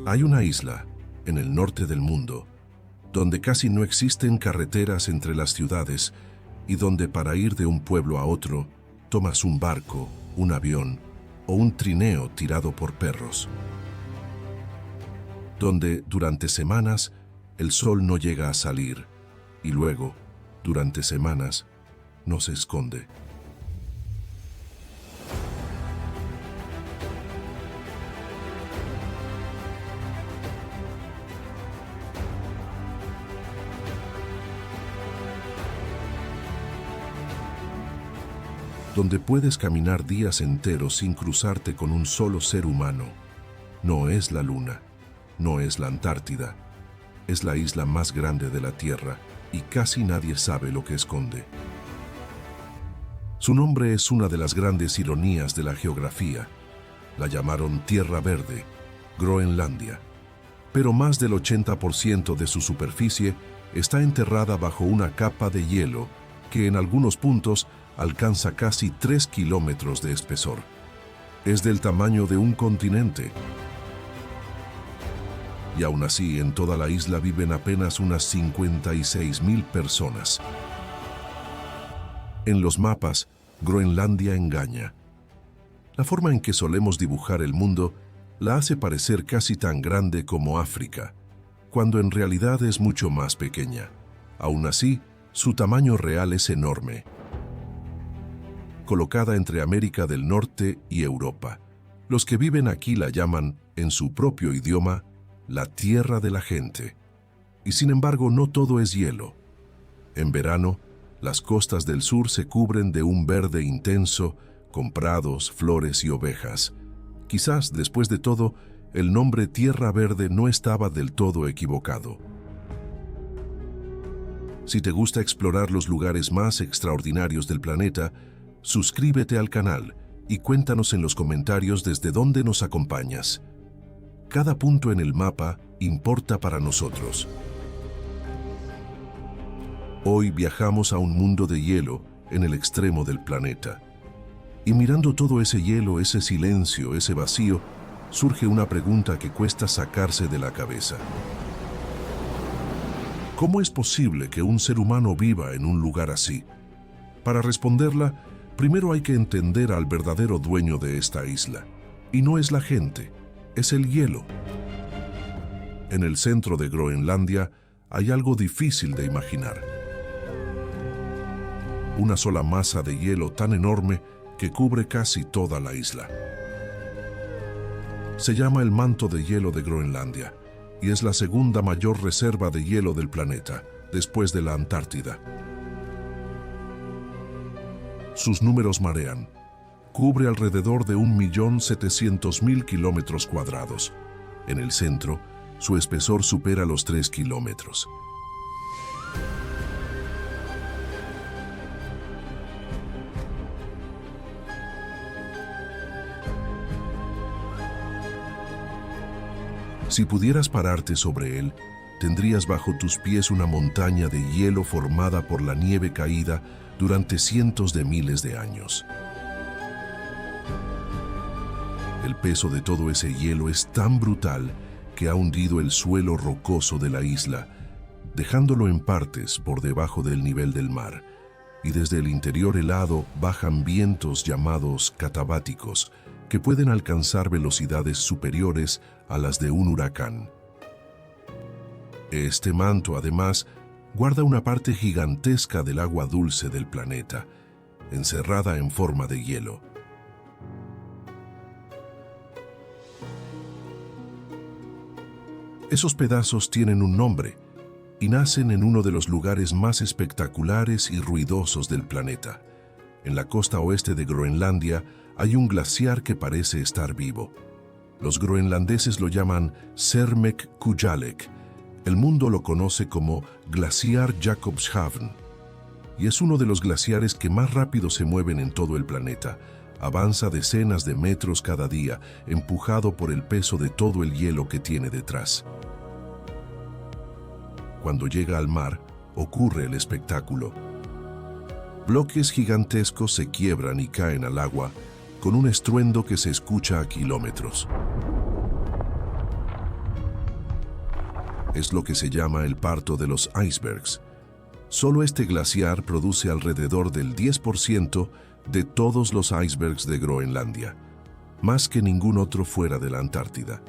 Hay una isla, en el norte del mundo, donde casi no existen carreteras entre las ciudades y donde para ir de un pueblo a otro tomas un barco, un avión o un trineo tirado por perros. Donde durante semanas el sol no llega a salir y luego, durante semanas, no se esconde. Donde puedes caminar días enteros sin cruzarte con un solo ser humano. No es la Luna, no es la Antártida, es la isla más grande de la Tierra y casi nadie sabe lo que esconde. Su nombre es una de las grandes ironías de la geografía. La llamaron Tierra Verde, Groenlandia, pero más del 80% de su superficie está enterrada bajo una capa de hielo que en algunos puntos alcanza casi 3 kilómetros de espesor. Es del tamaño de un continente. Y aún así, en toda la isla viven apenas unas 56.000 personas. En los mapas, Groenlandia engaña. La forma en que solemos dibujar el mundo la hace parecer casi tan grande como África, cuando en realidad es mucho más pequeña. Aún así, su tamaño real es enorme. Colocada entre América del Norte y Europa. Los que viven aquí la llaman, en su propio idioma, la tierra de la gente. Y sin embargo, no todo es hielo. En verano, las costas del sur se cubren de un verde intenso, con prados, flores y ovejas. Quizás, después de todo, el nombre Tierra Verde no estaba del todo equivocado. Si te gusta explorar los lugares más extraordinarios del planeta, suscríbete al canal y cuéntanos en los comentarios desde dónde nos acompañas. Cada punto en el mapa importa para nosotros. Hoy viajamos a un mundo de hielo en el extremo del planeta. Y mirando todo ese hielo, ese silencio, ese vacío, surge una pregunta que cuesta sacarse de la cabeza. ¿Cómo es posible que un ser humano viva en un lugar así? Para responderla, primero hay que entender al verdadero dueño de esta isla. Y no es la gente, es el hielo. En el centro de Groenlandia hay algo difícil de imaginar. Una sola masa de hielo tan enorme que cubre casi toda la isla. Se llama el manto de hielo de Groenlandia y es la segunda mayor reserva de hielo del planeta, después de la Antártida. Sus números marean. Cubre alrededor de 1.700.000 kilómetros cuadrados. En el centro, su espesor supera los 3 kilómetros. Si pudieras pararte sobre él, tendrías bajo tus pies una montaña de hielo formada por la nieve caída durante cientos de miles de años. El peso de todo ese hielo es tan brutal que ha hundido el suelo rocoso de la isla, dejándolo en partes por debajo del nivel del mar, y desde el interior helado bajan vientos llamados catabáticos, que pueden alcanzar velocidades superiores a las de un huracán. Este manto, además, guarda una parte gigantesca del agua dulce del planeta, encerrada en forma de hielo. Esos pedazos tienen un nombre y nacen en uno de los lugares más espectaculares y ruidosos del planeta. En la costa oeste de Groenlandia hay un glaciar que parece estar vivo. Los groenlandeses lo llaman Sermeck-Kujalleq. El mundo lo conoce como Glaciar Jakobshavn. Y es uno de los glaciares que más rápido se mueven en todo el planeta. Avanza decenas de metros cada día, empujado por el peso de todo el hielo que tiene detrás. Cuando llega al mar, ocurre el espectáculo. Bloques gigantescos se quiebran y caen al agua, con un estruendo que se escucha a kilómetros. Es lo que se llama el parto de los icebergs. Solo este glaciar produce alrededor del 10% de todos los icebergs de Groenlandia, más que ningún otro fuera de la Antártida.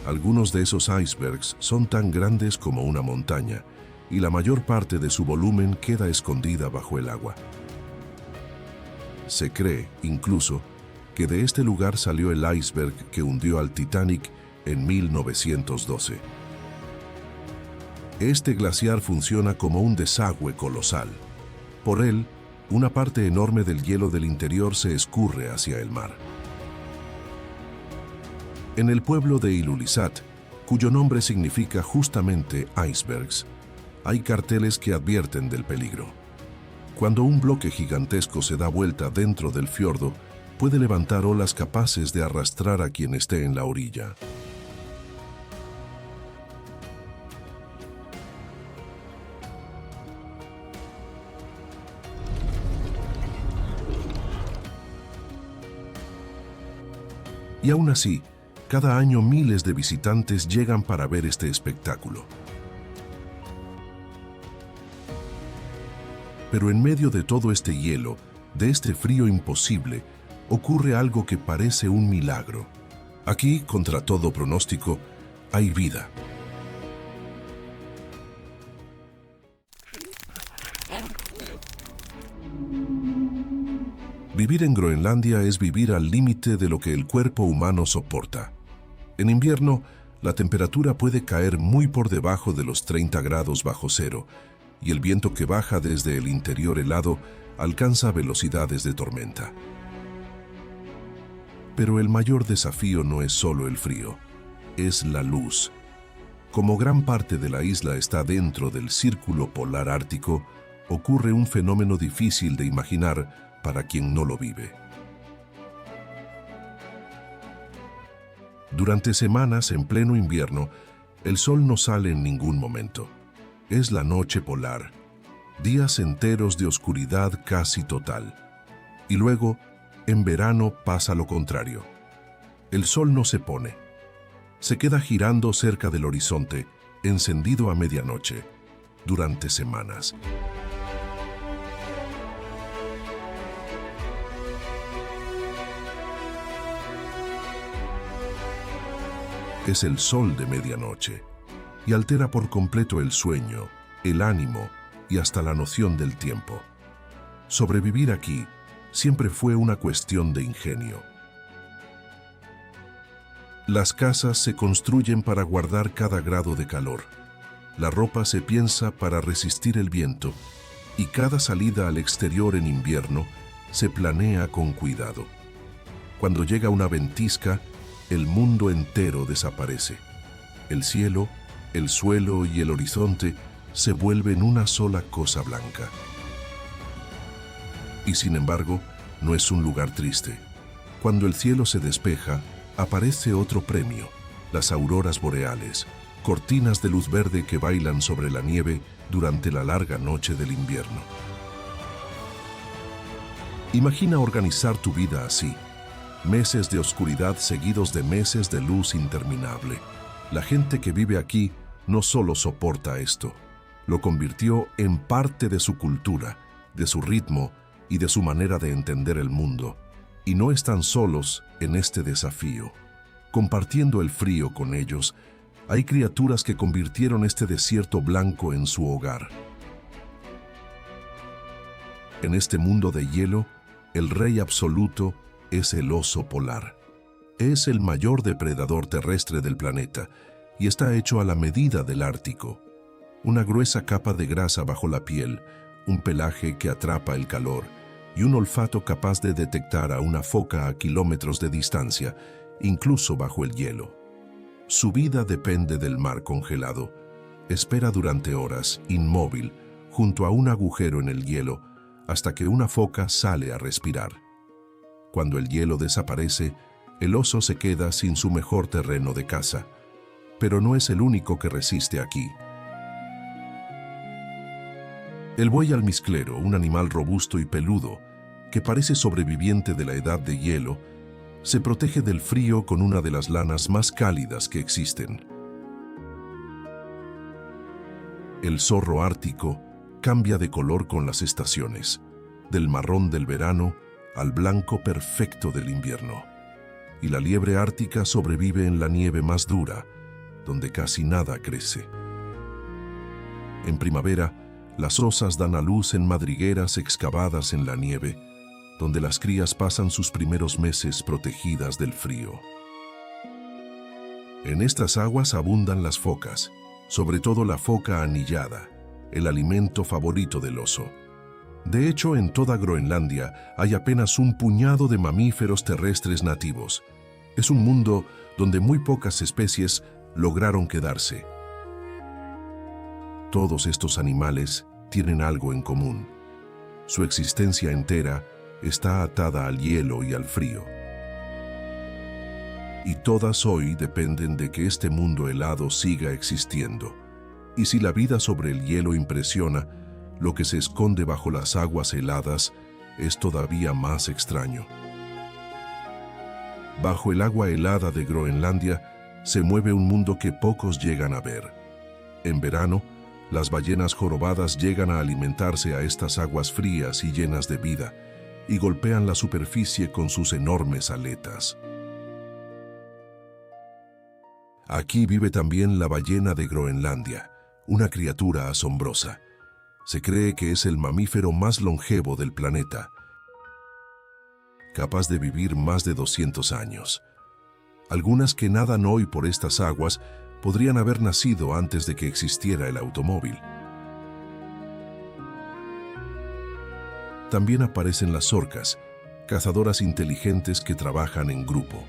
Algunos de esos icebergs son tan grandes como una montaña, y la mayor parte de su volumen queda escondida bajo el agua. Se cree, incluso, que de este lugar salió el iceberg que hundió al Titanic en 1912. Este glaciar funciona como un desagüe colosal. Por él, una parte enorme del hielo del interior se escurre hacia el mar. En el pueblo de Ilulissat, cuyo nombre significa justamente icebergs, hay carteles que advierten del peligro. Cuando un bloque gigantesco se da vuelta dentro del fiordo, puede levantar olas capaces de arrastrar a quien esté en la orilla. Y aún así, cada año miles de visitantes llegan para ver este espectáculo. Pero en medio de todo este hielo, de este frío imposible, ocurre algo que parece un milagro. Aquí, contra todo pronóstico, hay vida. Vivir en Groenlandia es vivir al límite de lo que el cuerpo humano soporta. En invierno, la temperatura puede caer muy por debajo de los 30 grados bajo cero, y el viento que baja desde el interior helado alcanza velocidades de tormenta. Pero el mayor desafío no es solo el frío, es la luz. Como gran parte de la isla está dentro del círculo polar ártico, ocurre un fenómeno difícil de imaginar para quien no lo vive. Durante semanas en pleno invierno, el sol no sale en ningún momento. Es la noche polar, días enteros de oscuridad casi total. Y luego, en verano pasa lo contrario. El sol no se pone. Se queda girando cerca del horizonte, encendido a medianoche, durante semanas. Es el sol de medianoche y altera por completo el sueño, el ánimo y hasta la noción del tiempo. Sobrevivir aquí siempre fue una cuestión de ingenio. Las casas se construyen para guardar cada grado de calor. La ropa se piensa para resistir el viento y cada salida al exterior en invierno se planea con cuidado. Cuando llega una ventisca, el mundo entero desaparece. El cielo, el suelo y el horizonte se vuelven una sola cosa blanca. Y sin embargo, no es un lugar triste. Cuando el cielo se despeja, aparece otro premio, las auroras boreales, cortinas de luz verde que bailan sobre la nieve durante la larga noche del invierno. Imagina organizar tu vida así. Meses de oscuridad seguidos de meses de luz interminable. La gente que vive aquí no solo soporta esto, lo convirtió en parte de su cultura, de su ritmo y de su manera de entender el mundo. Y no están solos en este desafío. Compartiendo el frío con ellos, hay criaturas que convirtieron este desierto blanco en su hogar. En este mundo de hielo, el rey absoluto es el oso polar. Es el mayor depredador terrestre del planeta y está hecho a la medida del Ártico. Una gruesa capa de grasa bajo la piel, un pelaje que atrapa el calor y un olfato capaz de detectar a una foca a kilómetros de distancia, incluso bajo el hielo. Su vida depende del mar congelado. Espera durante horas, inmóvil, junto a un agujero en el hielo, hasta que una foca sale a respirar. Cuando el hielo desaparece, el oso se queda sin su mejor terreno de caza. Pero no es el único que resiste aquí. El buey almizclero, un animal robusto y peludo, que parece sobreviviente de la edad de hielo, se protege del frío con una de las lanas más cálidas que existen. El zorro ártico cambia de color con las estaciones, del marrón del verano al blanco perfecto del invierno. Y la liebre ártica sobrevive en la nieve más dura, donde casi nada crece. En primavera, las rosas dan a luz en madrigueras excavadas en la nieve, donde las crías pasan sus primeros meses protegidas del frío. En estas aguas abundan las focas, sobre todo la foca anillada, el alimento favorito del oso. De hecho, en toda Groenlandia hay apenas un puñado de mamíferos terrestres nativos. Es un mundo donde muy pocas especies lograron quedarse. Todos estos animales tienen algo en común. Su existencia entera está atada al hielo y al frío. Y todas hoy dependen de que este mundo helado siga existiendo. Y si la vida sobre el hielo impresiona, lo que se esconde bajo las aguas heladas es todavía más extraño. Bajo el agua helada de Groenlandia se mueve un mundo que pocos llegan a ver. En verano, las ballenas jorobadas llegan a alimentarse a estas aguas frías y llenas de vida, y golpean la superficie con sus enormes aletas. Aquí vive también la ballena de Groenlandia, una criatura asombrosa. Se cree que es el mamífero más longevo del planeta, capaz de vivir más de 200 años. Algunas que nadan hoy por estas aguas podrían haber nacido antes de que existiera el automóvil. También aparecen las orcas, cazadoras inteligentes que trabajan en grupo.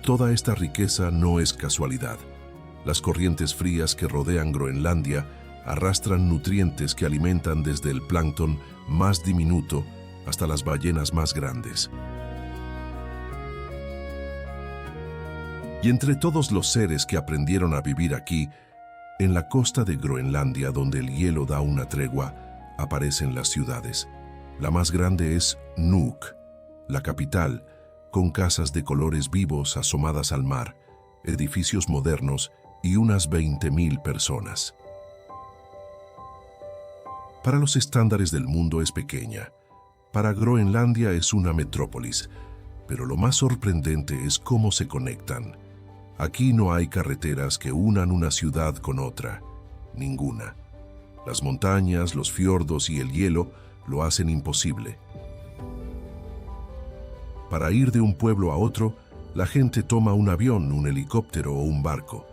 Toda esta riqueza no es casualidad. Las corrientes frías que rodean Groenlandia arrastran nutrientes que alimentan desde el plancton más diminuto hasta las ballenas más grandes. Y entre todos los seres que aprendieron a vivir aquí, en la costa de Groenlandia, donde el hielo da una tregua, aparecen las ciudades. La más grande es Nuuk, la capital, con casas de colores vivos asomadas al mar, edificios modernos y unas 20.000 personas. Para los estándares del mundo es pequeña. Para Groenlandia es una metrópolis, pero lo más sorprendente es cómo se conectan. Aquí no hay carreteras que unan una ciudad con otra, ninguna. Las montañas, los fiordos y el hielo lo hacen imposible. Para ir de un pueblo a otro, la gente toma un avión, un helicóptero o un barco.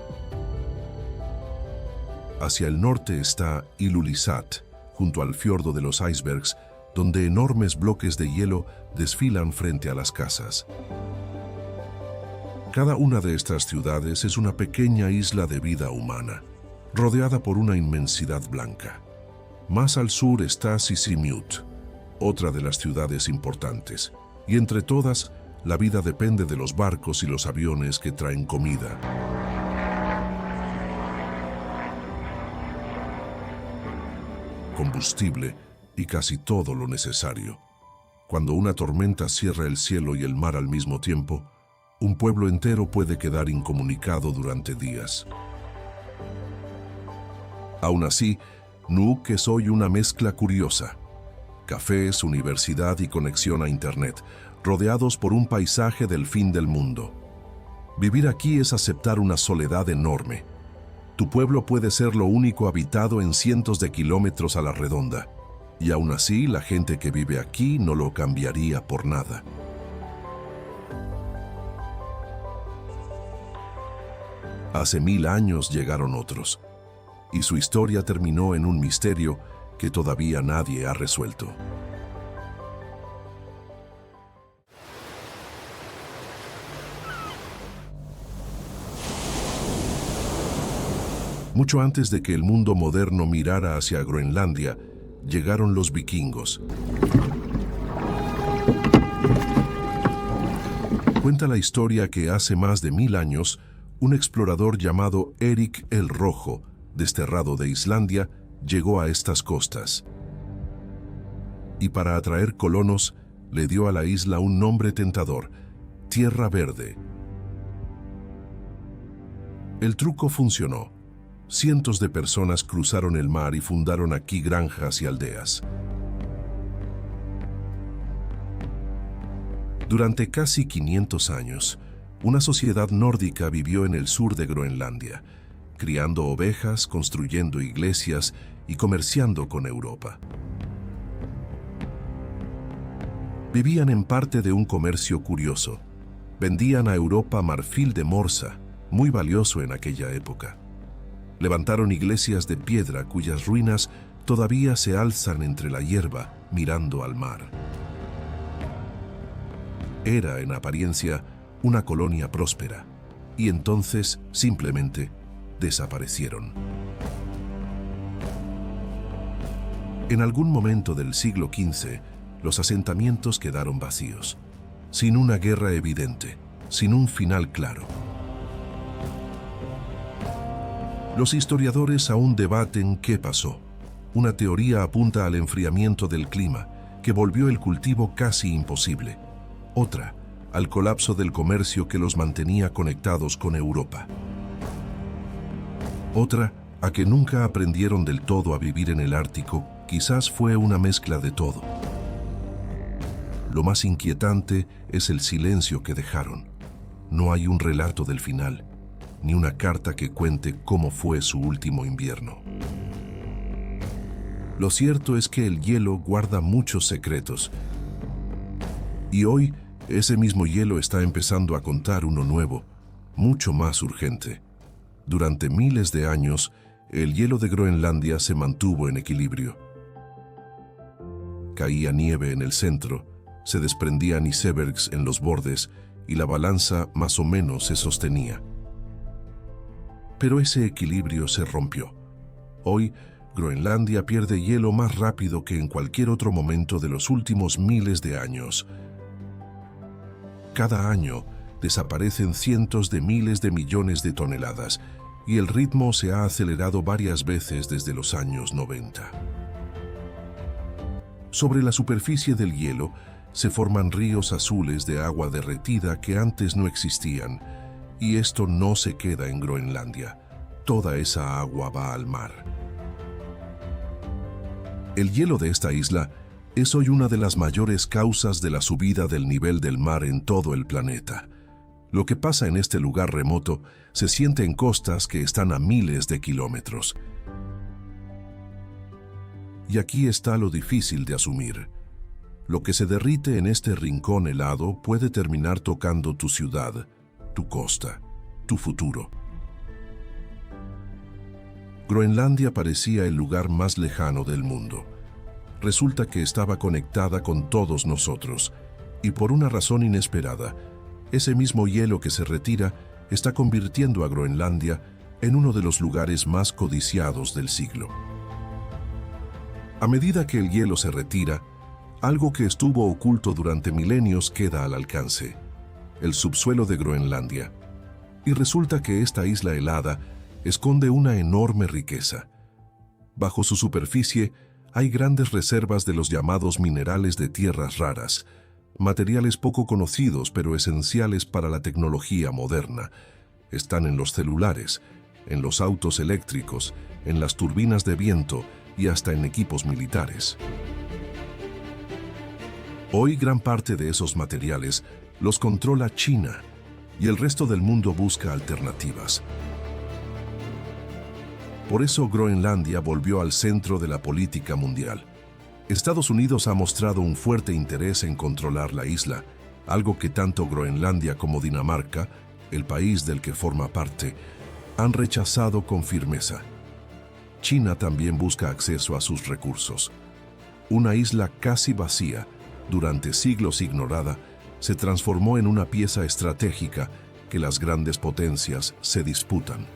Hacia el norte está Ilulissat, junto al fiordo de los icebergs, donde enormes bloques de hielo desfilan frente a las casas. Cada una de estas ciudades es una pequeña isla de vida humana, rodeada por una inmensidad blanca. Más al sur está Sisimiut, otra de las ciudades importantes, y entre todas, la vida depende de los barcos y los aviones que traen comida. Combustible y casi todo lo necesario. Cuando una tormenta cierra el cielo y el mar al mismo tiempo, un pueblo entero puede quedar incomunicado durante días. Aún así, Nuuk es hoy una mezcla curiosa. Cafés, universidad y conexión a Internet, rodeados por un paisaje del fin del mundo. Vivir aquí es aceptar una soledad enorme. Tu pueblo puede ser lo único habitado en cientos de kilómetros a la redonda, y aún así la gente que vive aquí no lo cambiaría por nada. Hace 1000 años llegaron otros, y su historia terminó en un misterio que todavía nadie ha resuelto. Mucho antes de que el mundo moderno mirara hacia Groenlandia, llegaron los vikingos. Cuenta la historia que hace más de 1000 años, un explorador llamado Erik el Rojo, desterrado de Islandia, llegó a estas costas. Y para atraer colonos, le dio a la isla un nombre tentador: Tierra Verde. El truco funcionó. cientos de personas cruzaron el mar y fundaron aquí granjas y aldeas. Durante casi 500 años, una sociedad nórdica vivió en el sur de Groenlandia, criando ovejas, construyendo iglesias y comerciando con Europa. Vivían en parte de un comercio curioso. Vendían a Europa marfil de Morsa, muy valioso en aquella época. Levantaron iglesias de piedra cuyas ruinas todavía se alzan entre la hierba, mirando al mar. Era, en apariencia, una colonia próspera, y entonces, simplemente, desaparecieron. En algún momento del siglo XV, los asentamientos quedaron vacíos, sin una guerra evidente, sin un final claro. Los historiadores aún debaten qué pasó. Una teoría apunta al enfriamiento del clima, que volvió el cultivo casi imposible. Otra, al colapso del comercio que los mantenía conectados con Europa. Otra, a que nunca aprendieron del todo a vivir en el Ártico, quizás fue una mezcla de todo. Lo más inquietante es el silencio que dejaron. No hay un relato del final, ni una carta que cuente cómo fue su último invierno. Lo cierto es que el hielo guarda muchos secretos, y hoy ese mismo hielo está empezando a contar uno nuevo, mucho más urgente. Durante miles de años, el hielo de Groenlandia se mantuvo en equilibrio. Caía nieve en el centro, se desprendían icebergs en los bordes y la balanza más o menos se sostenía. Pero ese equilibrio se rompió. Hoy, Groenlandia pierde hielo más rápido que en cualquier otro momento de los últimos miles de años. Cada año desaparecen cientos de miles de millones de toneladas y el ritmo se ha acelerado varias veces desde los años 90. Sobre la superficie del hielo se forman ríos azules de agua derretida que antes no existían, y esto no se queda en Groenlandia. Toda esa agua va al mar. El hielo de esta isla es hoy una de las mayores causas de la subida del nivel del mar en todo el planeta. Lo que pasa en este lugar remoto se siente en costas que están a miles de kilómetros. Y aquí está lo difícil de asumir. Lo que se derrite en este rincón helado puede terminar tocando tu ciudad, tu costa, tu futuro. Groenlandia parecía el lugar más lejano del mundo. Resulta que estaba conectada con todos nosotros, y por una razón inesperada, ese mismo hielo que se retira está convirtiendo a Groenlandia en uno de los lugares más codiciados del siglo. A medida que el hielo se retira, algo que estuvo oculto durante milenios queda al alcance: el subsuelo de Groenlandia. Y resulta que esta isla helada esconde una enorme riqueza. Bajo su superficie hay grandes reservas de los llamados minerales de tierras raras, materiales poco conocidos pero esenciales para la tecnología moderna. Están en los celulares, en los autos eléctricos, en las turbinas de viento y hasta en equipos militares. Hoy gran parte de esos materiales los controla China y el resto del mundo busca alternativas. Por eso Groenlandia volvió al centro de la política mundial. Estados Unidos ha mostrado un fuerte interés en controlar la isla, algo que tanto Groenlandia como Dinamarca, el país del que forma parte, han rechazado con firmeza. China también busca acceso a sus recursos. Una isla casi vacía, durante siglos ignorada, se transformó en una pieza estratégica que las grandes potencias se disputan.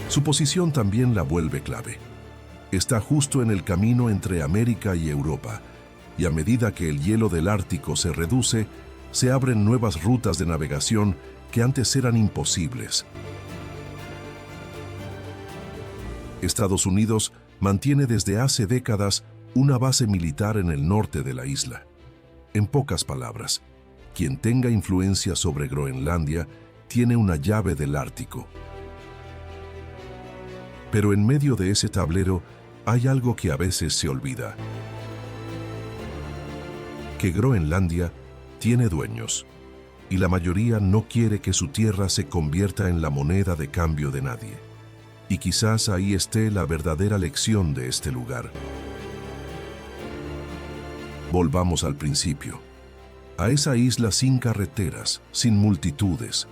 Su posición también la vuelve clave. Está justo en el camino entre América y Europa, y a medida que el hielo del Ártico se reduce, se abren nuevas rutas de navegación que antes eran imposibles. Estados Unidos mantiene desde hace décadas una base militar en el norte de la isla. En pocas palabras, quien tenga influencia sobre Groenlandia tiene una llave del Ártico. Pero en medio de ese tablero hay algo que a veces se olvida: que Groenlandia tiene dueños, y la mayoría no quiere que su tierra se convierta en la moneda de cambio de nadie. Y quizás ahí esté la verdadera lección de este lugar. Volvamos al principio, a esa isla sin carreteras, sin multitudes,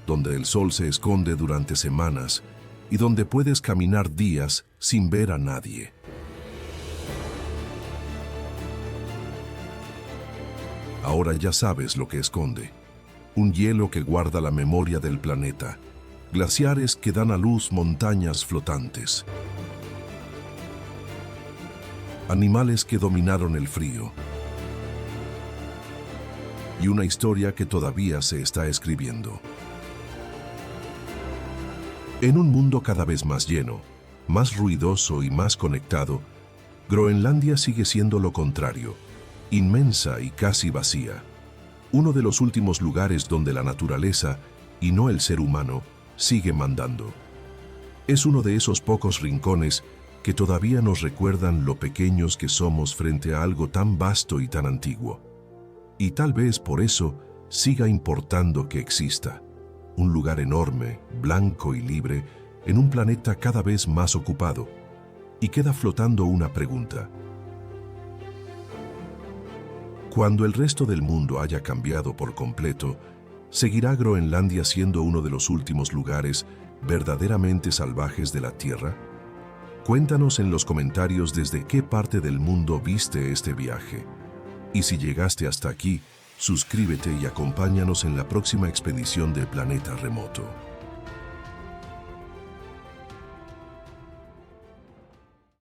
donde el sol se esconde durante semanas y donde puedes caminar días sin ver a nadie. Ahora ya sabes lo que esconde: un hielo que guarda la memoria del planeta, glaciares que dan a luz montañas flotantes, animales que dominaron el frío, y una historia que todavía se está escribiendo. En un mundo cada vez más lleno, más ruidoso y más conectado, Groenlandia sigue siendo lo contrario: inmensa y casi vacía. Uno de los últimos lugares donde la naturaleza, y no el ser humano, sigue mandando. Es uno de esos pocos rincones que todavía nos recuerdan lo pequeños que somos frente a algo tan vasto y tan antiguo. Y tal vez por eso siga importando que exista. Un lugar enorme, blanco y libre, en un planeta cada vez más ocupado. Y queda flotando una pregunta: cuando el resto del mundo haya cambiado por completo, ¿seguirá Groenlandia siendo uno de los últimos lugares verdaderamente salvajes de la Tierra? Cuéntanos en los comentarios desde qué parte del mundo viste este viaje. Y si llegaste hasta aquí, suscríbete y acompáñanos en la próxima expedición de Planeta Remoto.